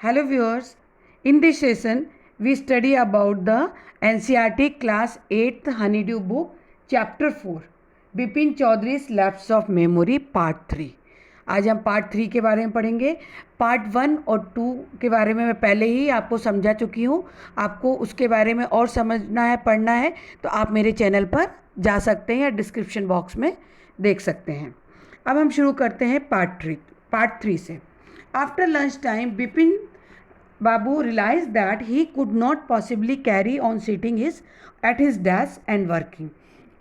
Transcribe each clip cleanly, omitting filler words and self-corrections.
Hello viewers, in this session we study about the NCERT class 8th Honeydew book chapter 4 Bipin Chaudhari's lapse of memory part 3। आज हम part 3 के बारे में पढ़ेंगे। Part 1 और 2 के बारे में मैं पहले ही आपको समझा चुकी हूँ। आपको उसके बारे में और समझना है, पढ़ना है तो आप मेरे चैनल पर जा सकते हैं या डिस्क्रिप्शन बॉक्स में देख सकते हैं। अब हम शुरू करते हैं पार्ट 3 से। After lunch time Bipin Babu realized that he could not possibly carry on sitting at his desk and working.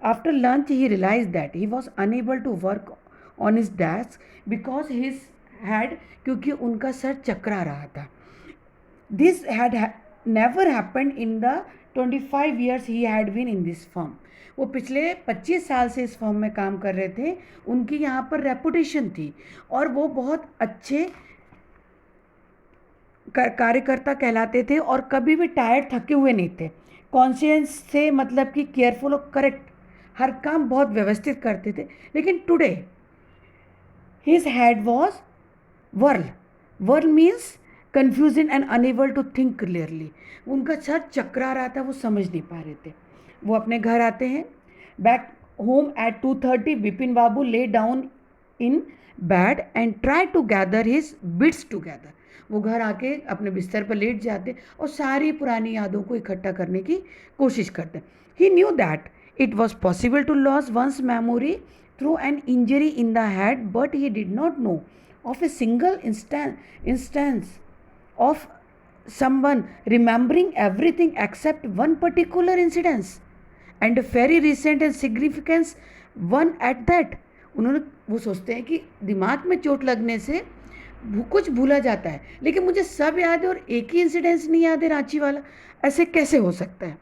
After lunch, he realized that he was unable to work on his desk because his head, क्योंकि उनका सर चकरा रहा था। This had never happened in the 25 years he had been in this firm. वो पिछले 25 साल से इस फर्म में काम कर रहे थे। उनकी यहाँ पर रेपुटेशन थी और वो बहुत अच्छे कार्यकर्ता कहलाते थे और कभी भी टायर्ड थके हुए नहीं थे। कॉन्शियस से मतलब कि केयरफुल और करेक्ट, हर काम बहुत व्यवस्थित करते थे। लेकिन today his head was whirl means confusion and unable to think clearly. उनका सर चकरा रहा था, वो समझ नहीं पा रहे थे। वो अपने घर आते हैं। Back home at 2:30 Bipin babu lay down in bed and try to gather his bits together. वो घर आके अपने बिस्तर पर लेट जाते और सारी पुरानी यादों को इकट्ठा करने की कोशिश करते। He knew that it was possible to lose one's memory through an injury in the head, but he did not know of a single instance of someone remembering everything except one particular incident and a very recent and significant one at that। वो सोचते हैं कि दिमाग में चोट लगने से कुछ भूला जाता है, लेकिन मुझे सब याद है और एक ही इंसिडेंस नहीं याद है, रांची वाला। ऐसे कैसे हो सकता है?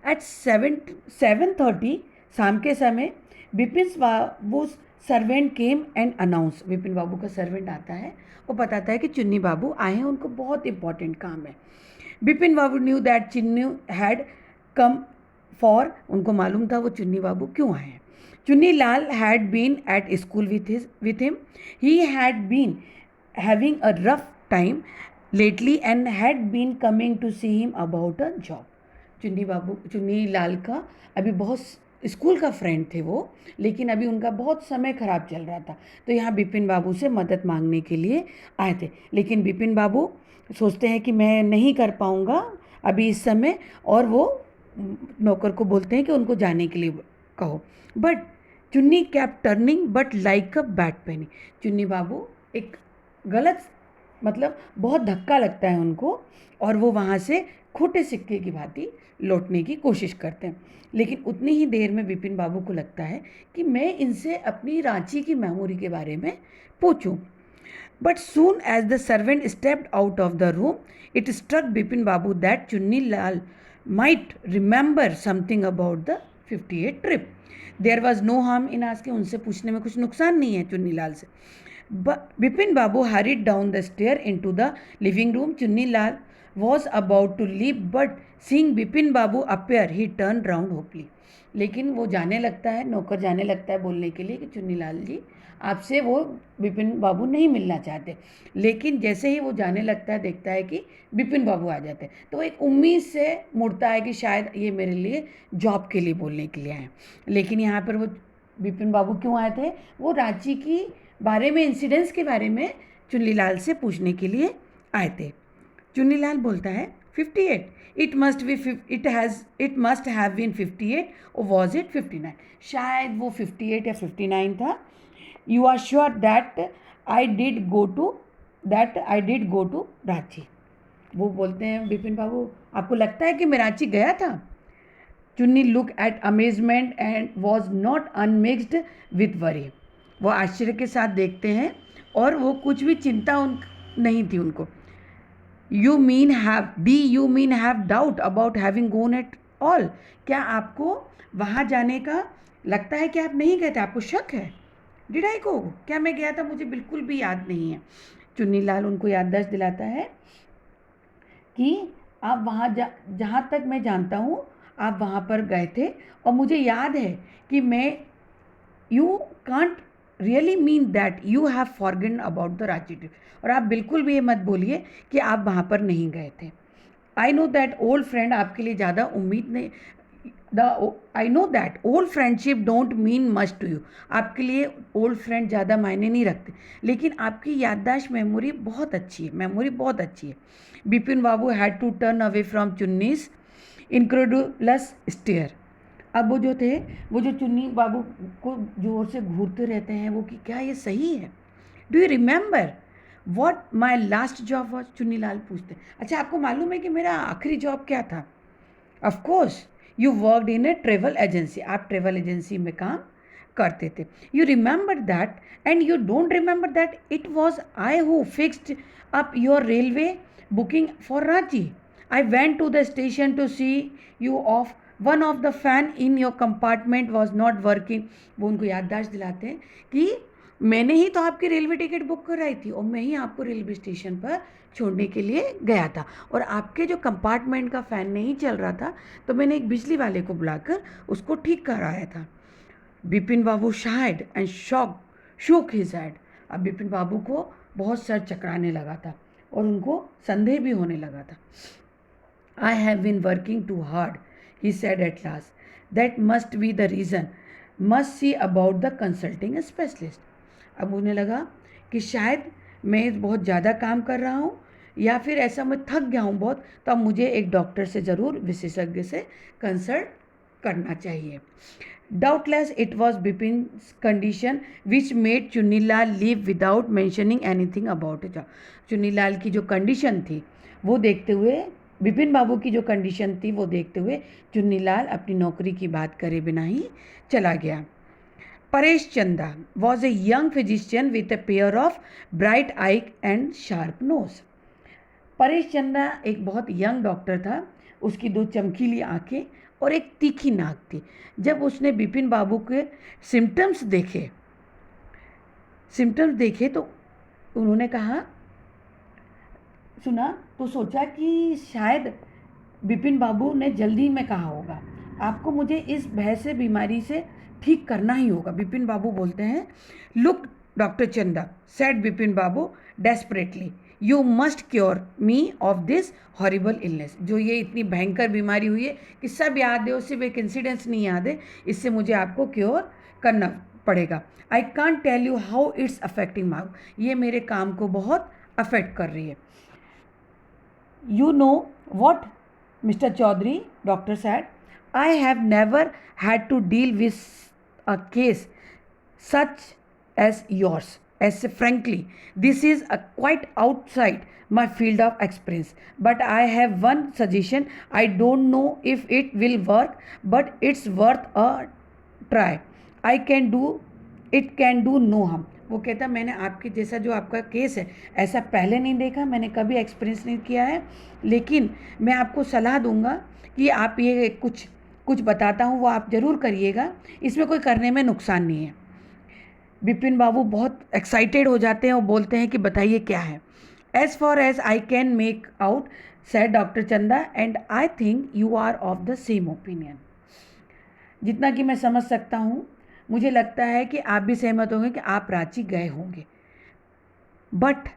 एट 7:30 शाम के समय Bipin Babu servant came and announce. Bipin Babu का सर्वेंट आता है और बताता है कि चुन्नी बाबू आए हैं, उनको बहुत इंपॉर्टेंट काम है। बिपिन बाबू न्यू दैट चुन्नी हैड कम फॉर, उनको मालूम था वो चुन्नी बाबू क्यों आए हैं। Chunni Lal had been at school with him. He had been having a rough time lately and had been coming to see him about a job. Chunni Lal का अभी बहुत स्कूल का फ्रेंड थे वो, लेकिन अभी उनका बहुत समय खराब चल रहा था तो यहाँ बिपिन बाबू से मदद मांगने के लिए आए थे। लेकिन बिपिन बाबू सोचते हैं कि मैं नहीं कर पाऊँगा अभी इस समय, और वो नौकर को बोलते हैं कि उनको जाने के लिए कहो। But Chunni kept turning but like a bad penny. Chunni Babu एक गलत मतलब बहुत धक्का लगता है उनको और वो वहाँ से खोटे सिक्के की भांति लौटने की कोशिश करते हैं। लेकिन उतनी ही देर में बिपिन बाबू को लगता है कि मैं इनसे अपनी रांची की मेमोरी के बारे में पूछूं। But soon as the servant stepped out of the room it struck Bipin babu that Chunni Lal might remember something about the 58 trip. There was no harm in asking, उनसे पूछने में कुछ नुकसान नहीं है चुन्नी लाल से। Bipin babu hurried down the stair into the living room. Chunni Lal was about to leave but seeing Bipin babu appear he turn round hopefully. लेकिन वो जाने लगता है, नौकर जाने लगता है बोलने के लिए कि चुन्नी लाल जी आपसे वो बिपिन बाबू नहीं मिलना चाहते। लेकिन जैसे ही वो जाने लगता है देखता है कि बिपिन बाबू आ जाते हैं तो एक उम्मीद से मुड़ता है कि शायद ये मेरे लिए जॉब के लिए बोलने के लिए आए। लेकिन यहाँ पर वो बिपिन बाबू क्यों आए थे? वो रांची की बारे में, इंसिडेंट्स के बारे में चुन्नी लाल से पूछने के लिए आए थे। चुन्नी लाल बोलता है 58, इट मस्ट हैव बीन 58 और वॉज इट 59? शायद वो 58 या 59 था। You are sure that I did go to Ranchi? वो बोलते हैं बिपिन बाबू आपको लगता है कि मैं रांची गया था? चुन्नी look at amazement and was not unmixed with worry. वो आश्चर्य के साथ देखते हैं और वो कुछ भी चिंता नहीं थी उनको। You mean have doubt about having gone at all? क्या आपको वहाँ जाने का लगता है कि आप नहीं गए थे? आपको शक है? डिड आई गो? क्या मैं गया था? मुझे बिल्कुल भी याद नहीं है। चुन्नी लाल उनको याददाश्त दिलाता है कि आप वहाँ जहाँ तक मैं जानता हूँ आप वहाँ पर गए थे और मुझे याद है कि मैं you can't really mean that you have forgotten about the Ranchi trip, और आप बिल्कुल भी ये मत बोलिए कि आप वहाँ पर नहीं गए थे। I know that old friend आपके लिए ज़्यादा उम्मीद नहीं, I know that old friendship don't mean much to you, आपके लिए ओल्ड फ्रेंड ज़्यादा मायने नहीं रखते, लेकिन आपकी याददाश्त मेमोरी बहुत अच्छी है, मेमोरी बहुत अच्छी है। Bipin babu had to turn away from Chunni's incredulous stare. अब वो जो थे, वो जो चुन्नी बाबू को जोर से घूरते रहते हैं, वो कि क्या ये सही है? Do you remember what my last job was? Chunnilal पूछते, अच्छा आपको मालूम है कि मेरा आखिरी जॉब क्या था? Of course you worked in a travel agency, आप ट्रेवल एजेंसी में काम करते थे। You remember that and you don't remember that it was I who fixed up your railway booking for Ranchi. I went to the station to see you off, one of the fan in your compartment was not working. वो उनको याददाश्त दिलाते हैं कि मैंने ही तो आपकी railway ticket book कराई थी और मैं ही आपको रेलवे स्टेशन पर छोड़ने के लिए गया था, और आपके जो कंपार्टमेंट का फ़ैन नहीं चल रहा था तो मैंने एक बिजली वाले को बुलाकर उसको ठीक कराया था। बिपिन बाबू शायद एंड शोक हिज हेड। अब बिपिन बाबू को बहुत सर चकराने लगा था और उनको संदेह भी होने लगा था। I have been working too hard, he said at last, that must be the reason, must see about the consulting specialist. अब उन्हें लगा कि शायद मैं बहुत ज़्यादा काम कर रहा हूँ, या फिर ऐसा मैं थक गया हूँ बहुत, तो अब मुझे एक डॉक्टर से ज़रूर, विशेषज्ञ से कंसल्ट करना चाहिए। Doubtless it was Bipin's condition which made Chunnilal leave without mentioning anything about it. Chunnilal की जो कंडीशन थी वो देखते हुए, बिपिन बाबू की जो कंडीशन थी वो देखते हुए, चुन्नीलाल अपनी नौकरी की बात करे बिना ही चला गया। Paresh Chanda was a young physician with a pair of bright eye and sharp nose. Paresh Chanda एक बहुत यंग डॉक्टर था, उसकी दो चमकीली आंखें और एक तीखी नाक थी। जब उसने बिपिन बाबू के सिम्टम्स देखे तो उन्होंने कहा, सुना तो सोचा कि शायद बिपिन बाबू ने जल्दी में कहा होगा, आपको मुझे इस भय से, बीमारी से ठीक करना ही होगा। बिपिन बाबू बोलते हैं, लुक डॉक्टर चंदा, said Bipin Babu desperately, you must cure me of this horrible illness. जो ये इतनी भयंकर बीमारी हुई है कि सब याद है और सिर्फ एक इंसिडेंट्स नहीं याद है, इससे मुझे आपको क्योर करना पड़ेगा। I can't tell you how it's affecting my, ये मेरे काम को बहुत अफेक्ट कर रही है। You know what, Mr. Chaudhary, doctor said, I have never had to deal with a case such as yours. As frankly, this is a quite outside my field of experience. But I have one suggestion. I don't know if it will work, but it's worth a try. I can do, it can do no harm. वो कहता, मैंने आपके जैसा जो आपका case है ऐसा पहले नहीं देखा, मैंने कभी एक्सपीरियंस नहीं किया है, लेकिन मैं आपको सलाह दूंगा कि आप ये कुछ बताता हूँ वो आप ज़रूर करिएगा, इसमें कोई करने में नुकसान नहीं है। बिपिन बाबू बहुत एक्साइटेड हो जाते हैं और बोलते हैं कि बताइए क्या है। As far as I can make out, said doctor Chanda, and I think you are of the same opinion. जितना कि मैं समझ सकता हूँ, मुझे लगता है कि आप भी सहमत होंगे कि आप रांची गए होंगे, but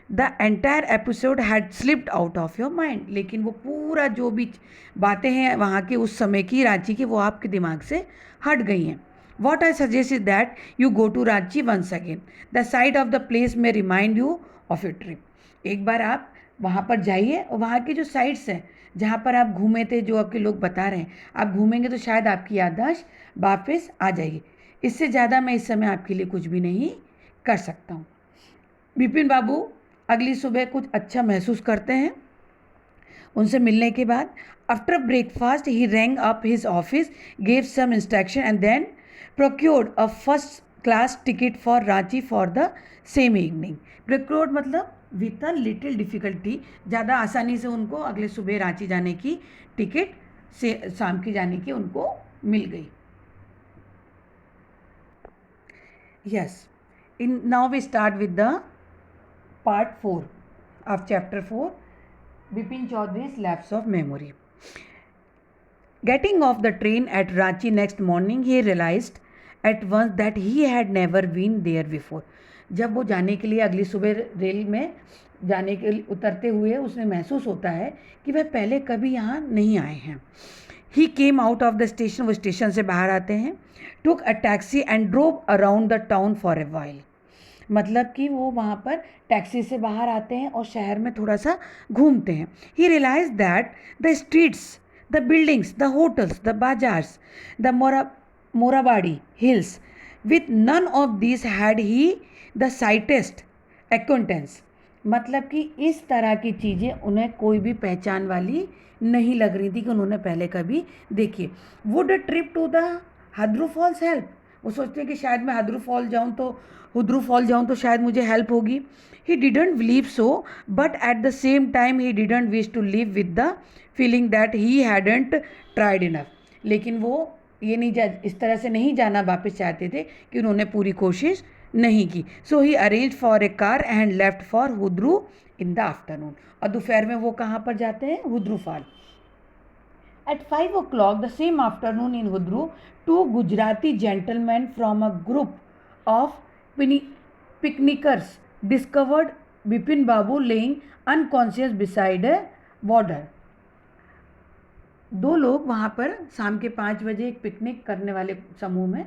the entire episode had slipped out of your mind. लेकिन वो पूरा जो भी बातें हैं वहाँ के उस समय की, रांची की, वो आपके दिमाग से हट गई हैं। What I suggest is that you go to Ranchi once again, the side of the place may remind you of a trip. एक बार आप वहाँ पर जाइए और वहाँ की जो साइट्स हैं जहाँ पर आप घूमे थे, जो आपके लोग बता रहे हैं, आप घूमेंगे तो शायद आपकी याददाश्त वापस आ जाएगी। इससे ज़्यादा मैं इस समय आपके लिए कुछ भी नहीं कर सकता हूँ। बिपिन बाबू अगली सुबह कुछ अच्छा महसूस करते हैं। उनसे मिलने के बाद after breakfast he rang up his office, gave some instruction and then procured a first class ticket for Ranchi for the same evening. Procured मतलब विथ अ लिटिल डिफ़िकल्टी, ज़्यादा आसानी से उनको अगले सुबह रांची जाने की टिकट से शाम की जाने की उनको मिल गई। Yes, now we start with the part 4 of chapter 4, Bipin Chaudhary's lapse of memory. Getting off the train at Ranchi next morning, he realized at once that he had never been there before. जब वो जाने के लिए अगली सुबह rail में जाने के लिए उतरते हुए उसने महसूस होता है कि वह पहले कभी यहाँ नहीं आए हैं। He came out of the station, वो स्टेशन से बाहर आते हैं, took a taxi and drove around the town for a while. मतलब कि वो वहाँ पर टैक्सी से बाहर आते हैं और शहर में थोड़ा सा घूमते हैं। He realize that the streets, the buildings, the hotels, the bazaars, the Morabadi hills, with none of this had he the slightest acquaintance. मतलब कि इस तरह की चीज़ें उन्हें कोई भी पहचान वाली नहीं लग रही थी कि उन्होंने पहले कभी देखी। Would a trip to the Hundru falls help. वो सोचते हैं कि शायद मैं हुद्रू फॉल जाऊँ तो शायद मुझे हेल्प होगी। He didn't believe so, but at the same time he didn't wish to live with the feeling that he hadn't tried enough. लेकिन वो ये नहीं इस तरह से नहीं जाना वापस चाहते थे कि उन्होंने पूरी कोशिश नहीं की। So he arrange for a car and left for Hundru in the afternoon. और दोपहर में वो कहाँ पर जाते हैं? Hundru fall. At 5 o'clock the same afternoon in Hudru, two Gujarati gentlemen from a group of picnickers discovered Bipin Babu laying unconscious beside a border. दो लोग वहाँ पर शाम के 5 बजे एक पिकनिक करने वाले समूह में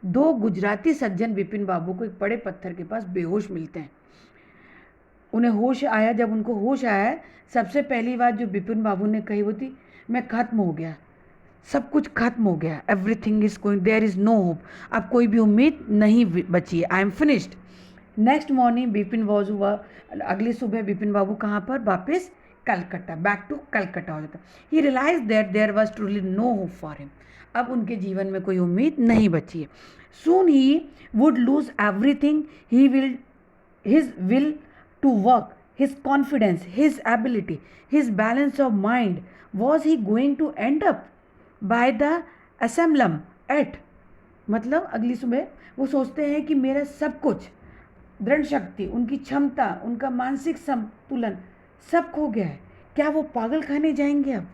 दो गुजराती सज्जन बिपिन बाबू को एक बड़े पत्थर के पास बेहोश मिलते हैं। उन्हें होश आया। जब उनको होश आया, सबसे पहली बात जो बिपिन बाबू ने कही वो थी, मैं ख़त्म हो गया, सब कुछ खत्म हो गया, everything is going, there is no hope, अब कोई भी उम्मीद नहीं बची है, I am finished. Next morning Bipin babu हुआ, अगली सुबह बिपिन बाबू कहाँ पर? वापस कलकत्ता, बैक टू कलकत्ता हो जाता। He realize that there was truly no hope for him. अब उनके जीवन में कोई उम्मीद नहीं बची है। Soon he would lose everything, he will his will to work, his confidence, his ability, his balance of mind, was he going to end up by the asylum at? मतलब अगली सुबह वो सोचते हैं कि मेरा सब कुछ, दृढ़ शक्ति, उनकी क्षमता, उनका मानसिक संतुलन सब खो गया है, क्या वो पागल खाने जाएंगे अब?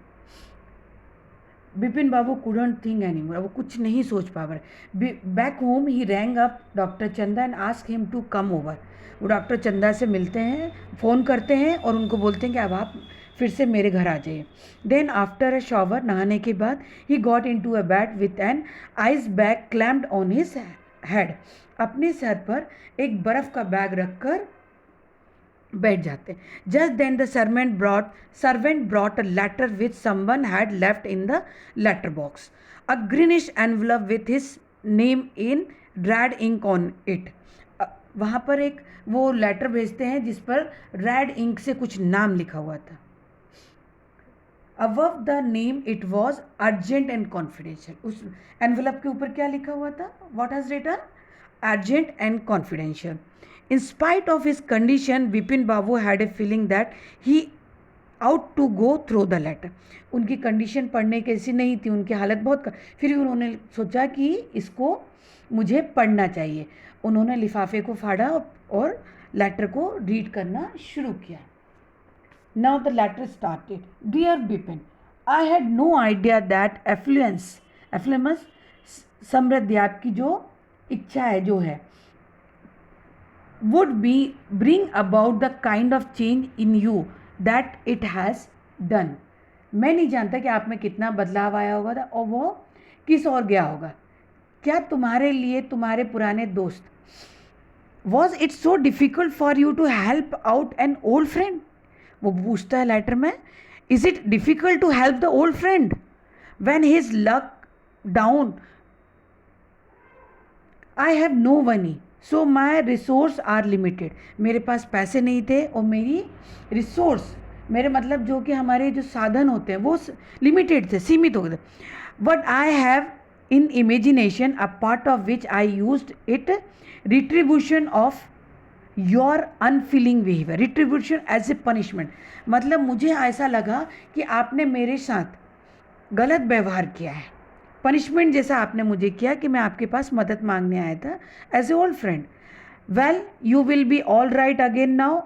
बिपिन बाबू couldn't think anymore, वो कुछ नहीं सोच पा रहे। Back home he rang up doctor Chanda and ask him to come over. वो डॉक्टर चंदा से मिलते हैं, फ़ोन करते हैं और उनको बोलते हैं कि अब आप फिर से मेरे घर आ जाइए। देन आफ्टर अ शॉवर, नहाने के बाद, he got into a bed with an ice bag clamped on his head. अपने सर पर एक बर्फ़ का बैग रखकर बैठ जाते। Just then the servant brought a letter which someone had left in the letter box, a greenish envelope with his name in red ink on it. वहाँ पर एक वो लेटर भेजते हैं जिस पर रेड इंक से कुछ नाम लिखा हुआ था। Above the name it was urgent and confidential. उस एनवलप के ऊपर क्या लिखा हुआ था? What has written? Urgent and confidential. In spite of his condition, Bipin Babu had a feeling that he ought to go through the letter. उनकी condition पढ़ने कैसी नहीं थी, उनकी हालत बहुत फिर भी उन्होंने सोचा कि इसको मुझे पढ़ना चाहिए। उन्होंने लिफाफे को फाड़ा और लेटर को रीड करना शुरू किया। Now the letter started. Dear Bipin, I had no idea that affluence समृद्धि, आपकी जो इच्छा है, जो है, would bring about the kind of change in you that it has done. मैं नहीं जानता कि आप में कितना बदलाव आया होगा और वो किस ओर गया होगा। क्या तुम्हारे लिए तुम्हारे पुराने दोस्त, was it so difficult for you to help out an old friend? वो पूछता है लेटर में, is it difficult to help the old friend when his luck down? I have no money, so my resource are limited. मेरे पास पैसे नहीं थे और मेरी रिसोर्स, मेरे मतलब जो कि हमारे जो साधन होते हैं वो लिमिटेड थे, सीमित हो गए थे। But I have in imagination a part of which I used it retribution of your unfeeling behaviour, retribution as a punishment. मतलब मुझे ऐसा लगा कि आपने मेरे साथ गलत व्यवहार किया है, पनिशमेंट जैसा आपने मुझे किया कि मैं आपके पास मदद मांगने आया था as a old friend. Well you will be all right again now.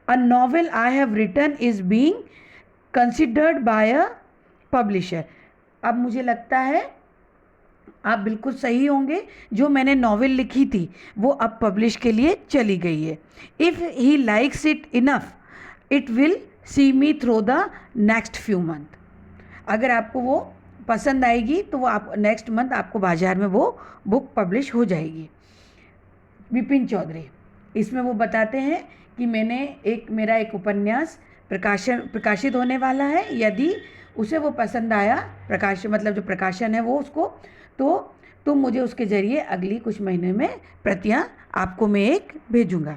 A novel I have written is being considered by a publisher. अब मुझे लगता है आप बिल्कुल सही होंगे। जो मैंने नॉवेल लिखी थी वो अब पब्लिश के लिए चली गई है। If he likes it enough it will see me through the next few month. अगर आपको वो पसंद आएगी तो वो आप नेक्स्ट मंथ आपको बाज़ार में वो बुक पब्लिश हो जाएगी। विपिन चौधरी, इसमें वो बताते हैं कि मेरा एक उपन्यास प्रकाशित होने वाला है। यदि उसे वो पसंद आया, मतलब जो प्रकाशन है वो उसको, तो तुम मुझे उसके ज़रिए अगली कुछ महीने में प्रतियां आपको मैं एक भेजूंगा।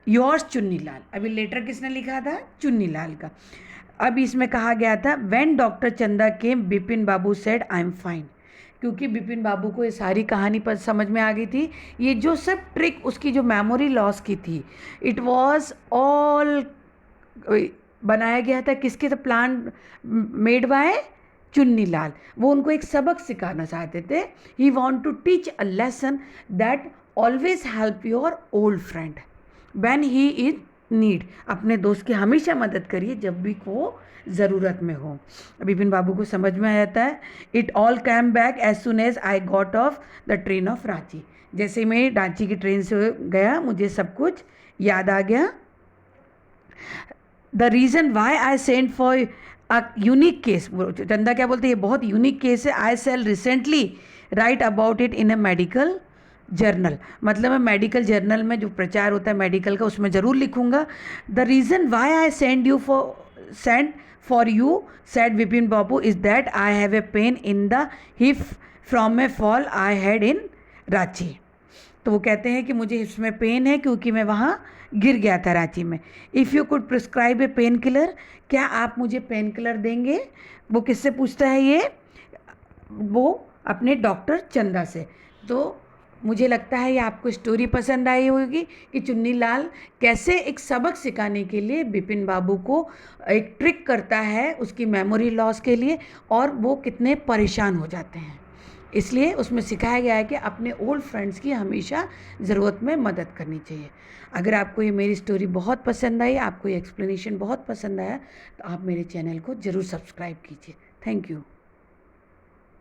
योर्स चुन्नीलाल। अभी लेटर किसने लिखा था? चुन्नीलाल का। अब इसमें कहा गया था व्हेन डॉक्टर चंदा केम बिपिन बाबू सेड आई एम फाइन। क्योंकि बिपिन बाबू को ये सारी कहानी पर समझ में आ गई थी। ये जो सब ट्रिक उसकी जो मेमोरी लॉस की थी, इट वाज ऑल बनाया गया था किसके? तो प्लान मेड बाय चुन्नीलाल। वो उनको एक सबक सिखाना चाहते थे। He want to teach a lesson that always help your old friend when he is need. अपने दोस्त की हमेशा मदद करिए जब भी वो ज़रूरत में हो। बिपिन बाबू को समझ में आ जाता है। It all came back as soon as I got off the train of Ranchi. जैसे मैं रांची की ट्रेन से गया मुझे सब कुछ याद आ गया। The reason why I sent for a unique case, Chanda क्या बोलते हैं, ये बहुत यूनिक केस है। I sell recently write about it in a medical journal. मतलब मैं मेडिकल जर्नल में जो प्रचार होता है मेडिकल का उसमें ज़रूर लिखूंगा। The reason why I send for you said Vipin Babu is that I have a pain in the hip from A fall I had in Ranchi. तो वो कहते हैं कि मुझे हिप्स में पेन है क्योंकि मैं वहाँ गिर गया था रांची में। If you could prescribe A pain killer, क्या आप मुझे पेन किलर देंगे? वो किससे पूछता है ये? वो अपने डॉक्टर चंदा से। तो मुझे लगता है ये आपको स्टोरी पसंद आई होगी कि चुन्नीलाल कैसे एक सबक सिखाने के लिए बिपिन बाबू को एक ट्रिक करता है उसकी मेमोरी लॉस के लिए, और वो कितने परेशान हो जाते हैं। इसलिए उसमें सिखाया गया है कि अपने ओल्ड फ्रेंड्स की हमेशा ज़रूरत में मदद करनी चाहिए। अगर आपको ये मेरी स्टोरी बहुत पसंद आई, आपको ये एक्सप्लेनेशन बहुत पसंद आया, तो आप मेरे चैनल को ज़रूर सब्सक्राइब कीजिए। Thank you.